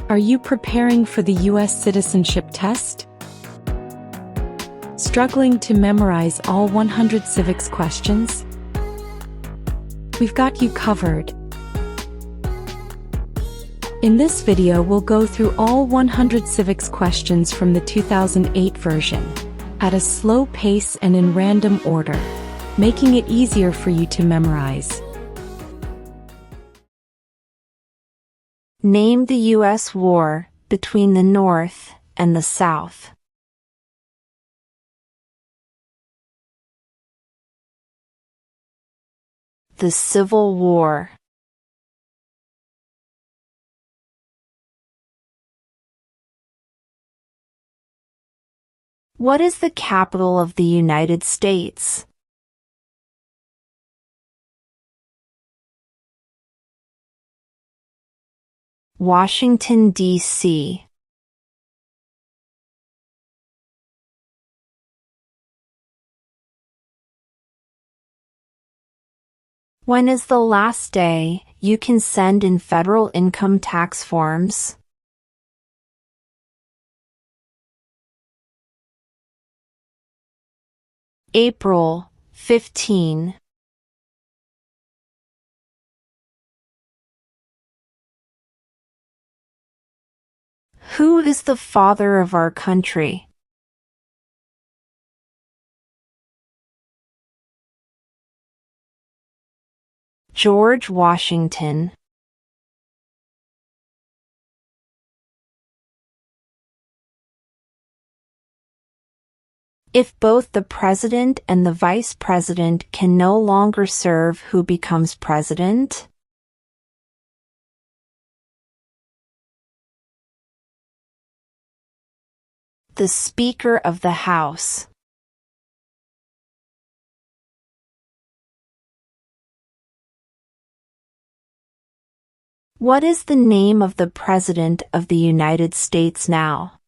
Are you preparing for the U.S. Citizenship Test? Struggling to memorize all 100 civics questions? We've got you covered. In this video, we'll go through all 100 civics questions from the 2008 version, at a slow pace and in random order, making it easier for you to memorize. Name the U.S. war between the North and the South. The Civil War. What is the capital of the United States? Washington, D.C. When is the last day you can send in federal income tax forms? April 15. Who is the father of our country? George Washington. If both the president and the vice president can no longer serve, who becomes president? The Speaker of the House. What is the name of the President of the United States now?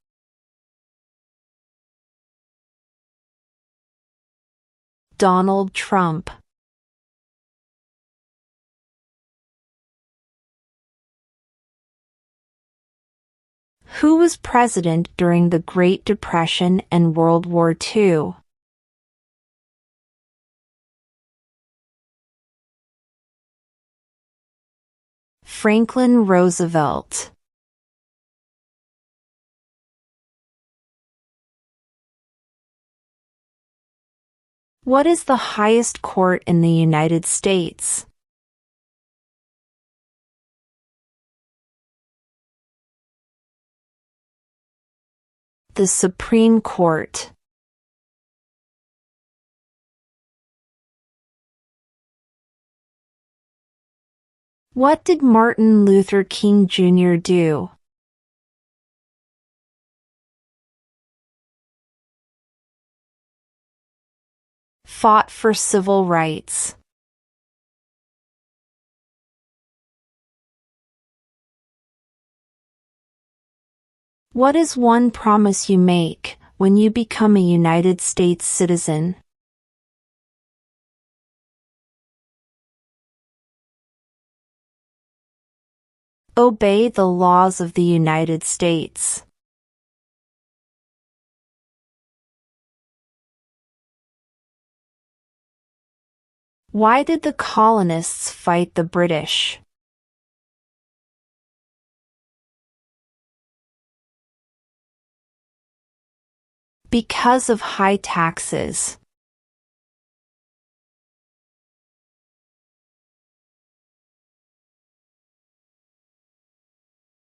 Donald Trump. Who was president during the Great Depression and World War II? Franklin Roosevelt. What is the highest court in the United States? The Supreme Court. What did Martin Luther King Jr. do? Fought for civil rights. What is one promise you make when you become a United States citizen? Obey the laws of the United States. Why did the colonists fight the British? Because of high taxes.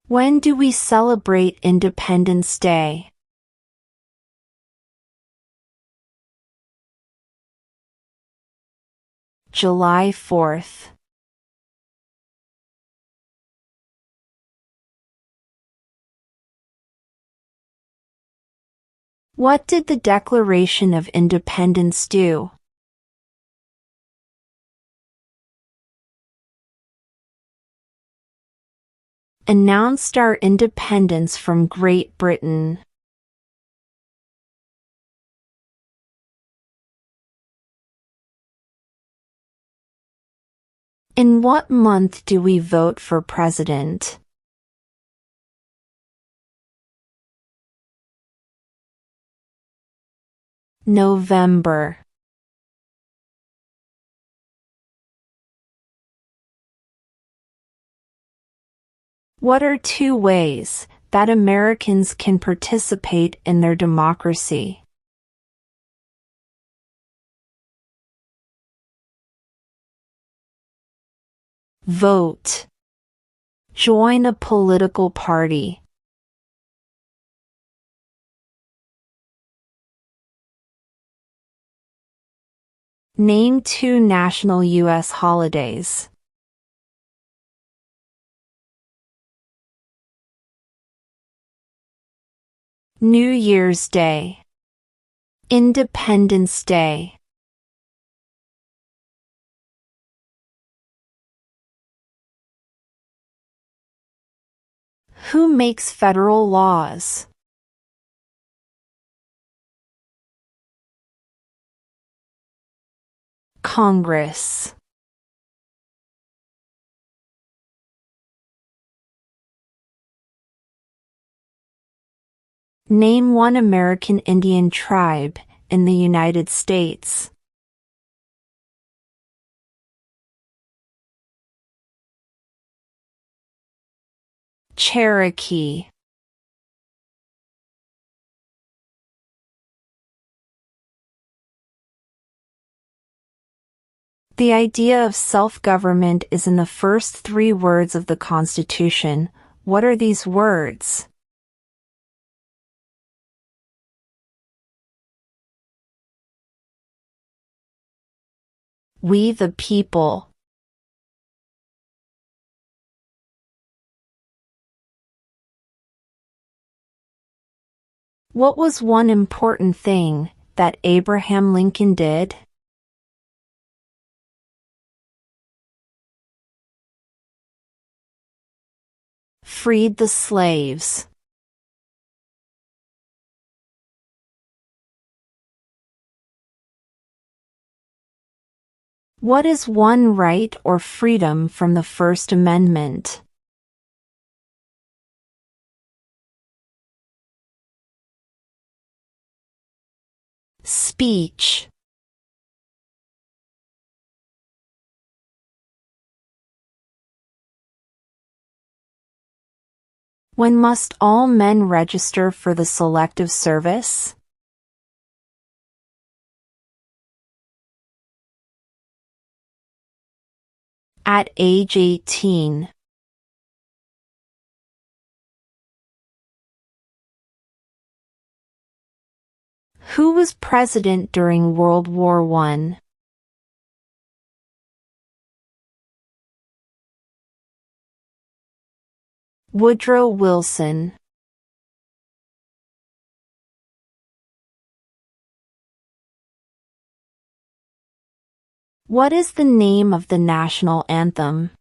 When do we celebrate Independence Day? July 4th. What did the Declaration of Independence do? Announced our independence from Great Britain. In what month do we vote for president? November. What are 2 ways that Americans can participate in their democracy? Vote. Join a political party. Name 2 national U.S. holidays. New Year's Day. Independence Day. Who makes federal laws? Congress. Name 1 American Indian tribe in the United States. Cherokee. The idea of self-government is in the first 3 words of the Constitution. What are these words? We the people. What was one important thing that Abraham Lincoln did? Freed the slaves. What is one right or freedom from the First Amendment? Speech. When must all men register for the Selective Service? At age 18. Who was president during World War I? Woodrow Wilson. What is the name of the national anthem?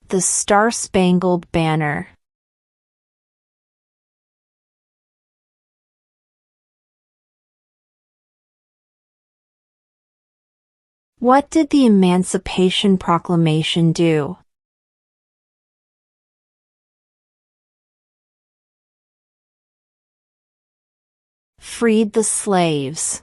The Star-Spangled Banner. What did the Emancipation Proclamation do? Freed the slaves.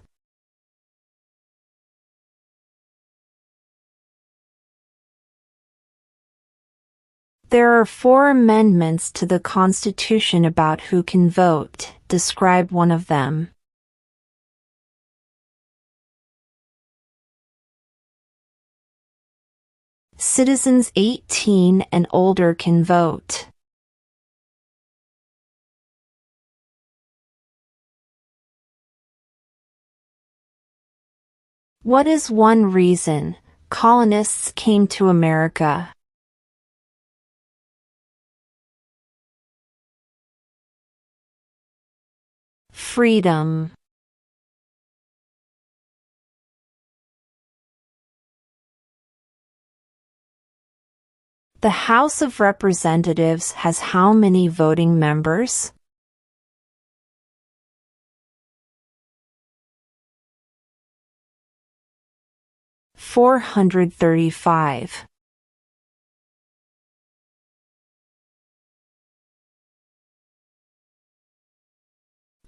There are 4 amendments to the Constitution about who can vote. Describe one of them. Citizens 18 and older can vote. What is one reason colonists came to America? Freedom. The House of Representatives has how many voting members? 435.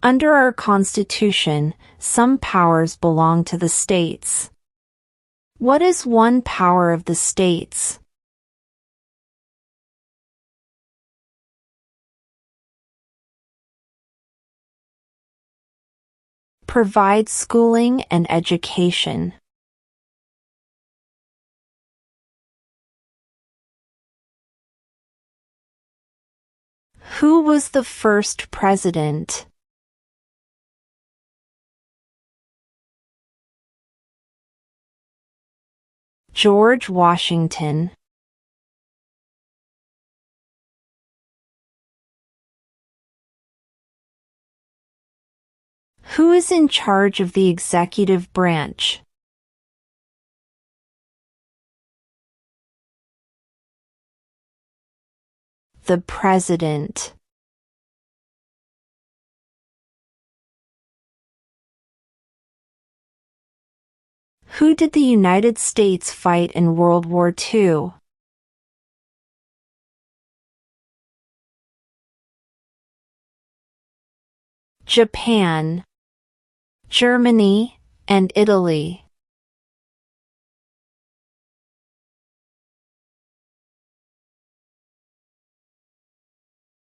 Under our Constitution, some powers belong to the states. What is one power of the states? Provide schooling and education. Who was the first president? George Washington. Who is in charge of the executive branch? The President. Who did the United States fight in World War II? Japan, Germany, and Italy.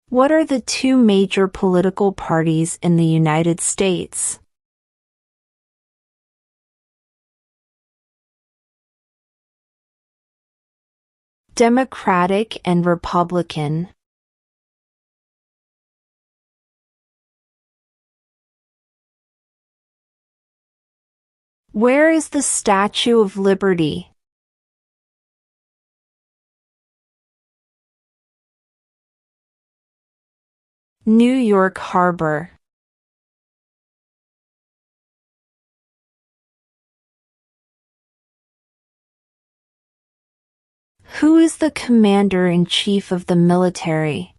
What are the two major political parties in the United States? Democratic and Republican. Where is the Statue of Liberty? New York Harbor. Who is the Commander-in-Chief of the military?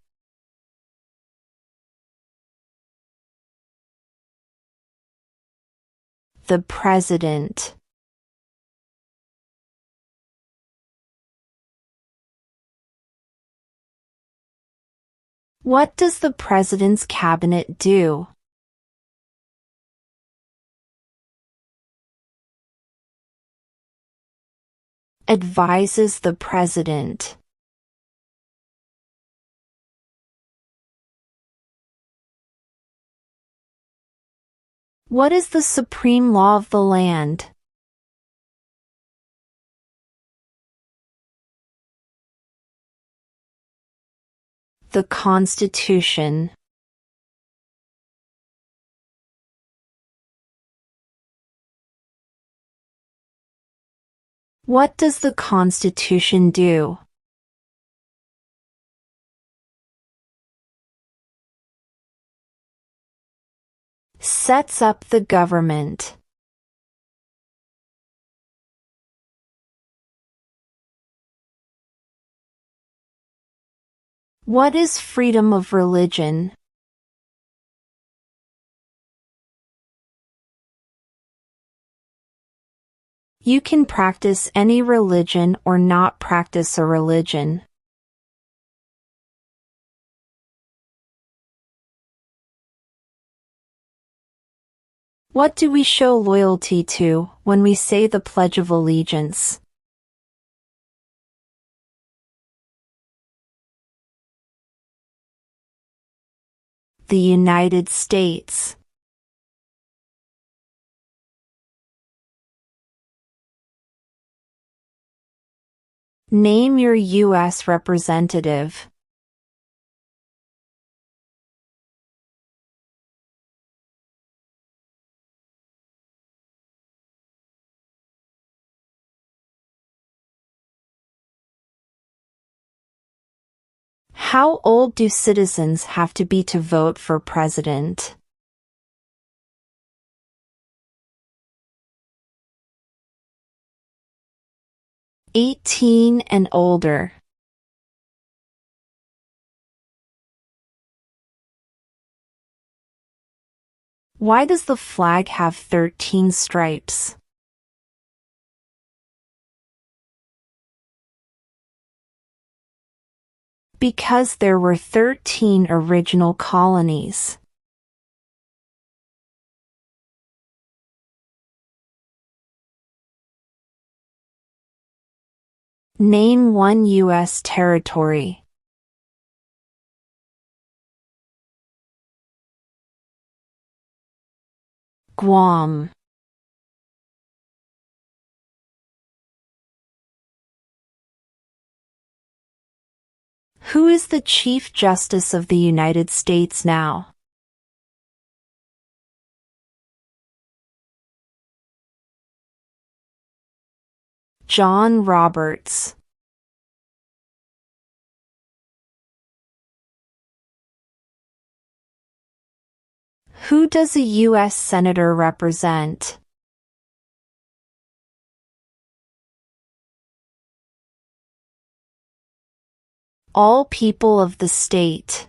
The President. What does the President's cabinet do? Advises the President. What is the supreme law of the land? The Constitution. What does the Constitution do? Sets up the government. What is freedom of religion? You can practice any religion or not practice a religion. What do we show loyalty to when we say the Pledge of Allegiance? The United States. Name your U.S. representative. How old do citizens have to be to vote for president? "18 and older." Why does the flag have 13 stripes? Because there were 13 original colonies. Name one U.S. territory. Guam. Who is the Chief Justice of the United States now? John Roberts. Who does a U.S. Senator represent? All people of the state.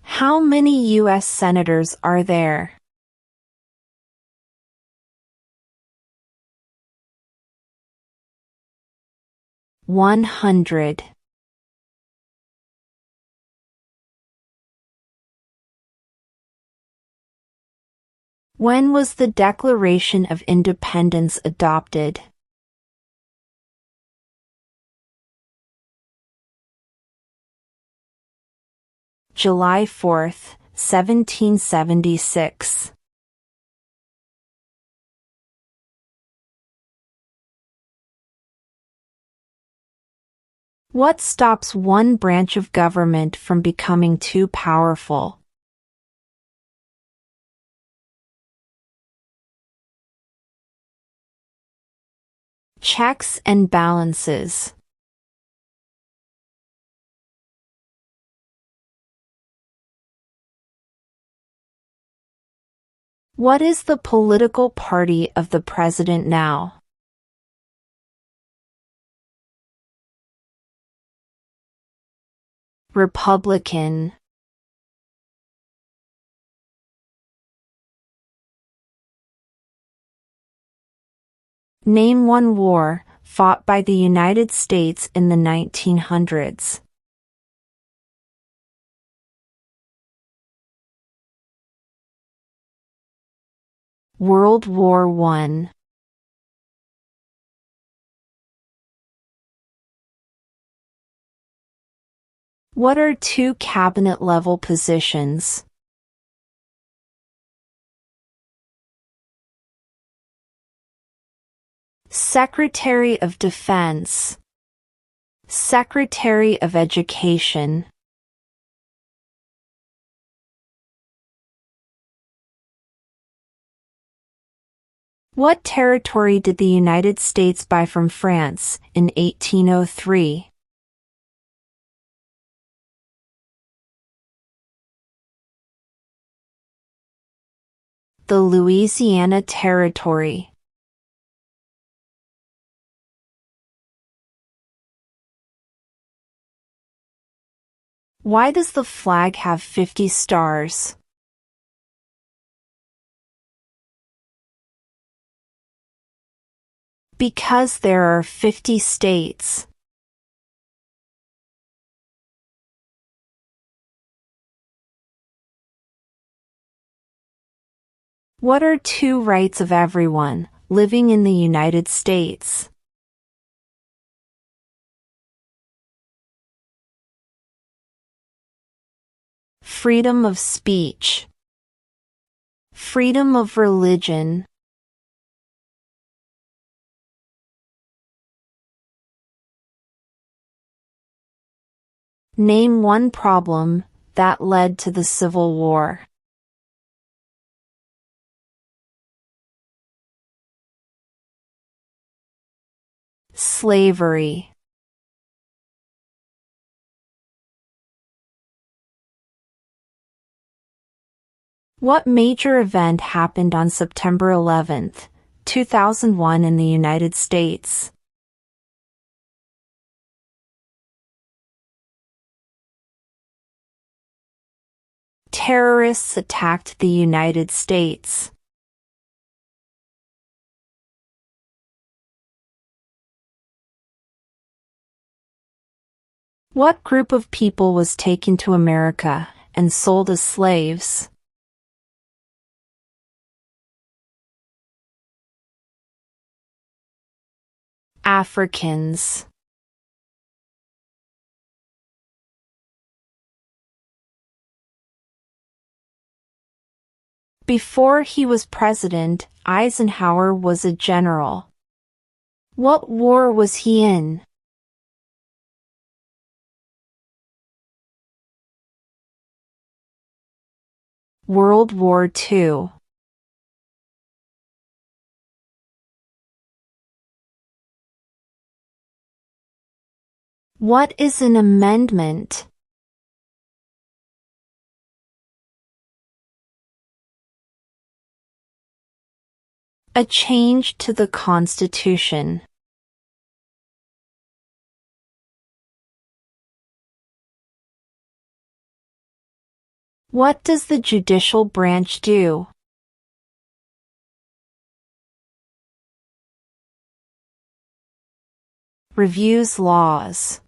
How many U.S. senators are there? 100. When was the Declaration of Independence adopted? July 4, 1776. What stops one branch of government from becoming too powerful? Checks and balances. What is the political party of the president now? Republican. Name one war fought by the United States in the 1900s. World War I. What are two cabinet-level positions? Secretary of Defense. Secretary of Education. What territory did the United States buy from France in 1803? The Louisiana Territory. Why does the flag have 50 stars? Because there are 50 states. What are two rights of everyone living in the United States? Freedom of speech. Freedom of religion. Name one problem that led to the Civil War. Slavery. What major event happened on September 11, 2001 in the United States? Terrorists attacked the United States. What group of people was taken to America and sold as slaves? Africans. Before he was president, Eisenhower was a general. What war was he in? World War II. What is an amendment? A change to the Constitution. What does the judicial branch do? Reviews laws.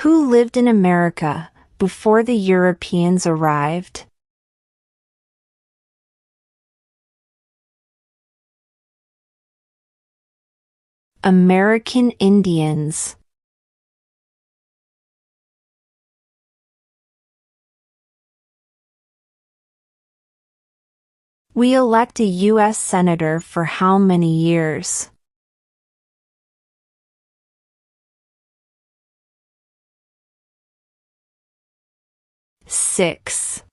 Who lived in America before the Europeans arrived? American Indians. We elect a U.S. Senator for how many years? Six.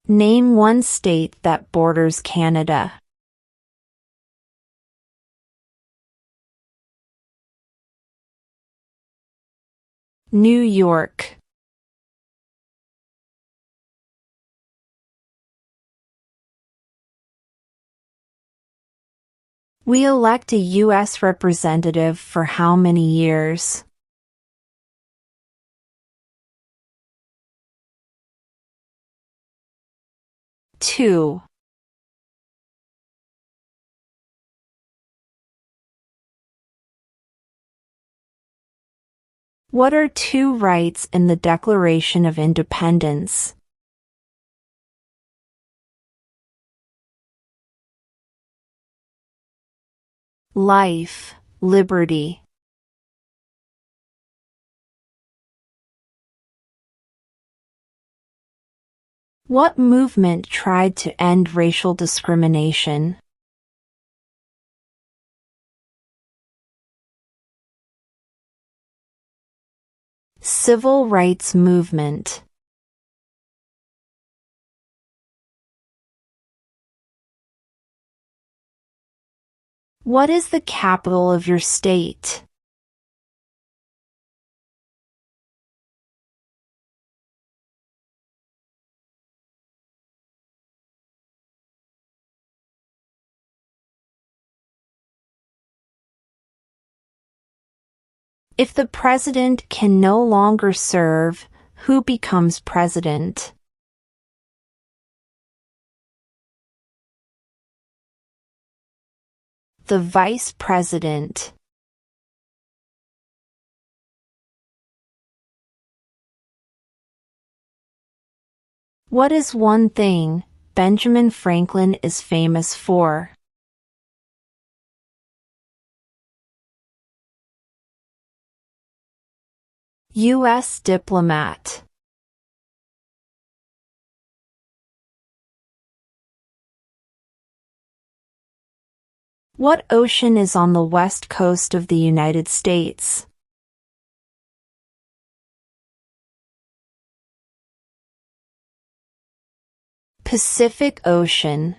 Name one state that borders Canada. New York. We elect a U.S. representative for how many years? Two. What are two rights in the Declaration of Independence? Life, liberty. What movement tried to end racial discrimination? Civil rights movement. What is the capital of your state? If the president can no longer serve, who becomes president? The vice president. What is one thing Benjamin Franklin is famous for? U.S. diplomat. What ocean is on the west coast of the United States? Pacific Ocean.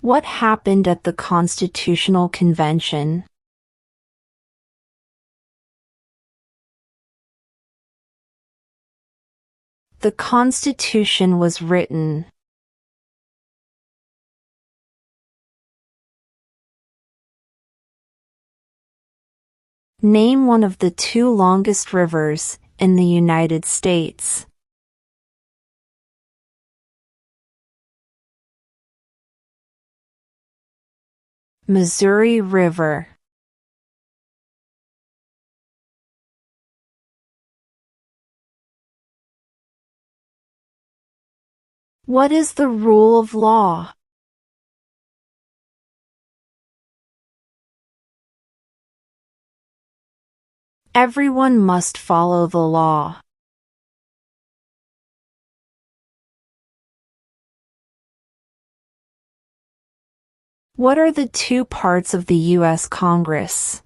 What happened at the Constitutional Convention? The Constitution was written. Name one of the two longest rivers in the United States. Missouri River. What is the rule of law? Everyone must follow the law. What are the two parts of the U.S. Congress?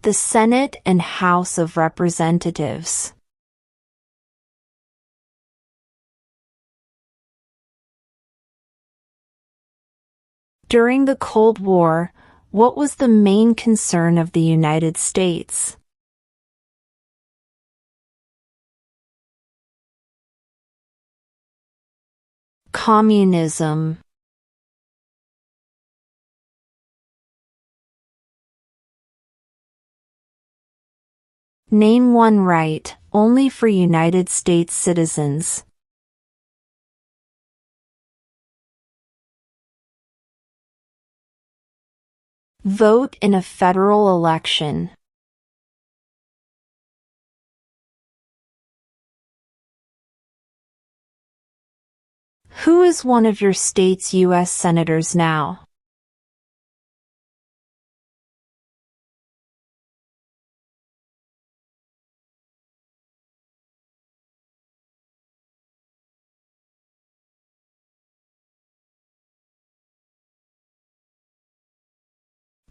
The Senate and House of Representatives. During the Cold War, what was the main concern of the United States? Communism. Name one right, only for United States citizens. Vote in a federal election. Who is one of your state's U.S. senators now?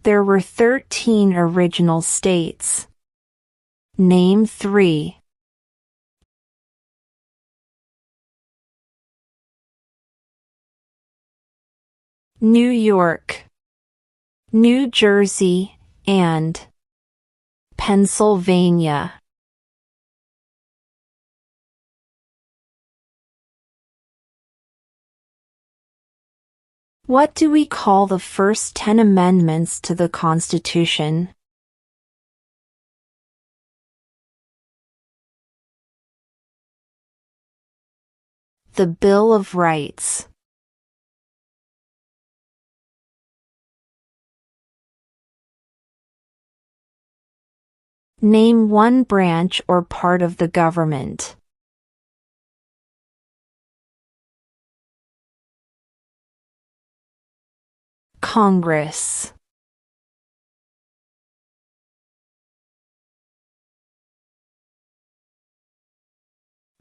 There were 13 original states. Name 3. New York, New Jersey, and Pennsylvania. What do we call the first 10 amendments to the Constitution? The Bill of Rights. Name one branch or part of the government. Congress.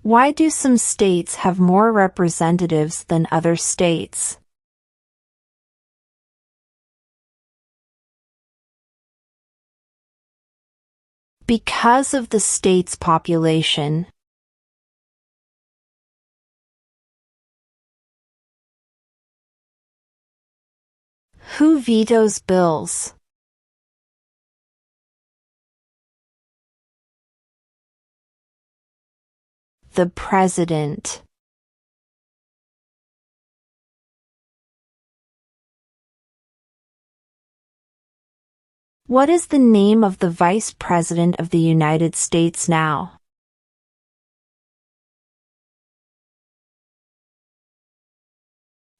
Why do some states have more representatives than other states? Because of the state's population. Who vetoes bills? The President. What is the name of the Vice President of the United States now?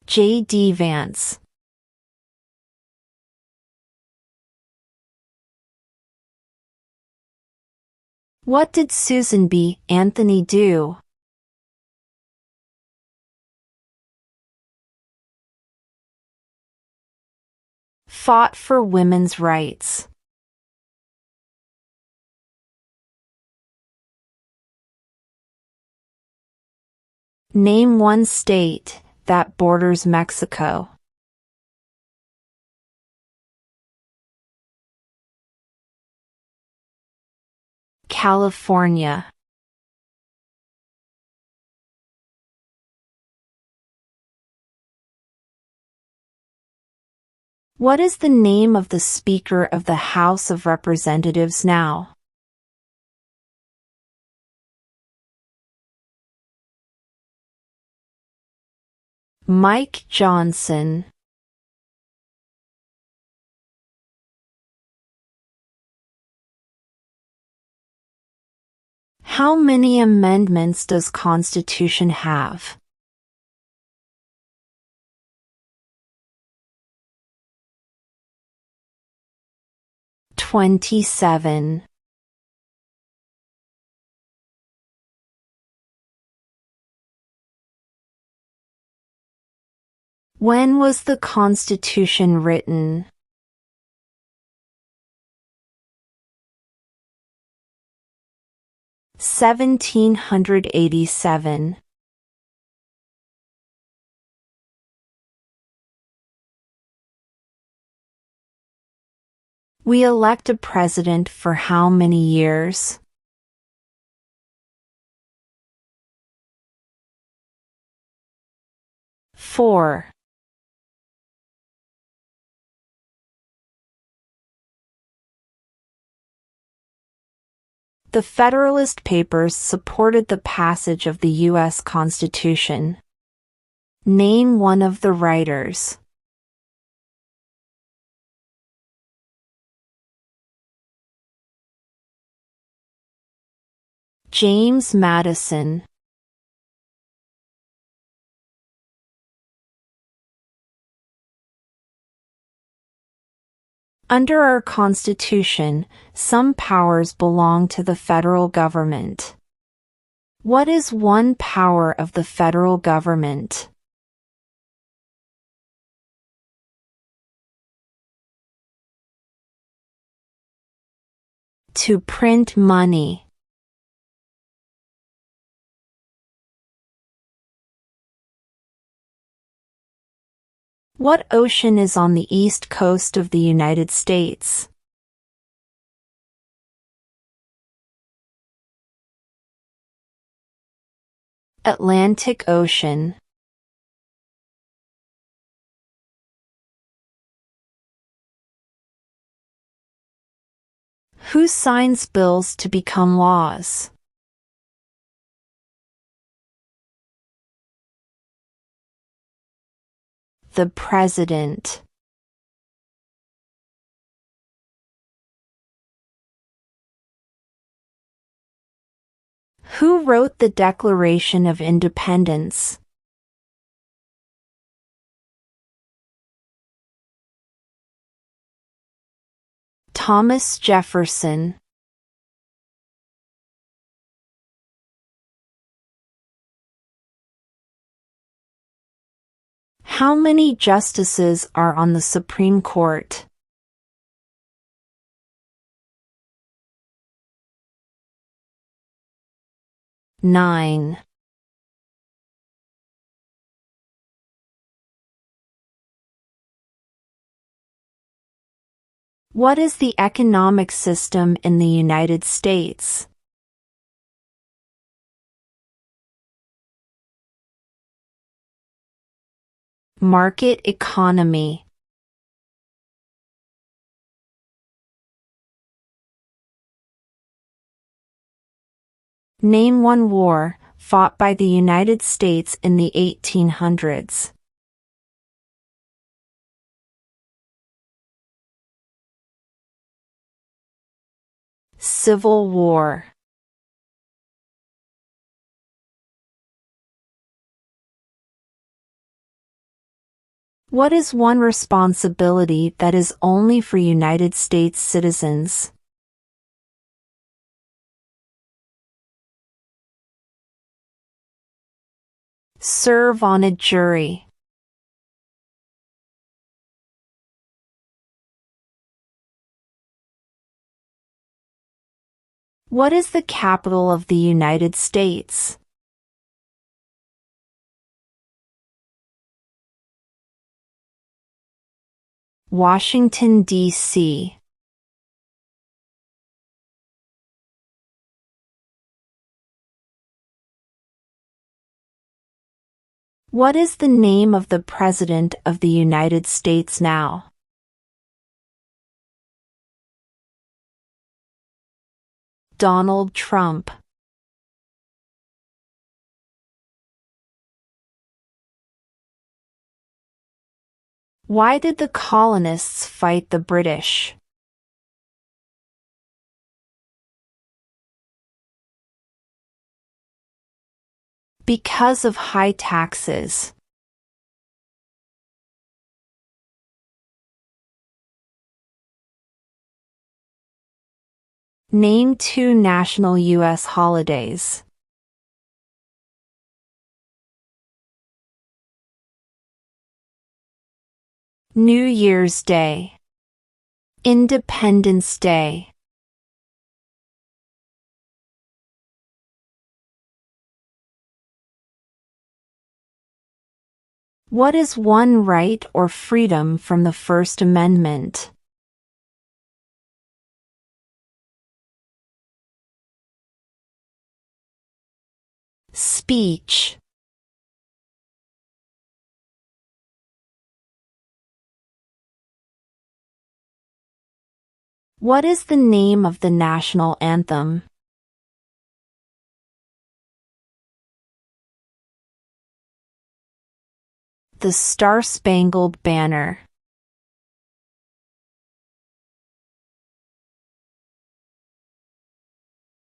J.D. Vance. What did Susan B. Anthony do? Fought for women's rights. Name one state that borders Mexico. California. What is the name of the Speaker of the House of Representatives now? Mike Johnson. How many amendments does Constitution have? 27. When was the Constitution written? 1787. We elect a president for how many years? 4. The Federalist Papers supported the passage of the U.S. Constitution. Name one of the writers. James Madison. Under our Constitution, some powers belong to the federal government. What is one power of the federal government? To print money. What ocean is on the east coast of the United States? Atlantic Ocean. Who signs bills to become laws? The President. Who wrote the Declaration of Independence? Thomas Jefferson. How many justices are on the Supreme Court? 9. What is the economic system in the United States? Market economy. Name one war fought by the United States in the 1800s. Civil War. What is one responsibility that is only for United States citizens? Serve on a jury. What is the capital of the United States? Washington, D.C. What is the name of the President of the United States now? Donald Trump. Why did the colonists fight the British? Because of high taxes. Name 2 national U.S. holidays. New Year's Day. Independence Day. What is one right or freedom from the First Amendment? Speech. What is the name of the national anthem? The Star-Spangled Banner.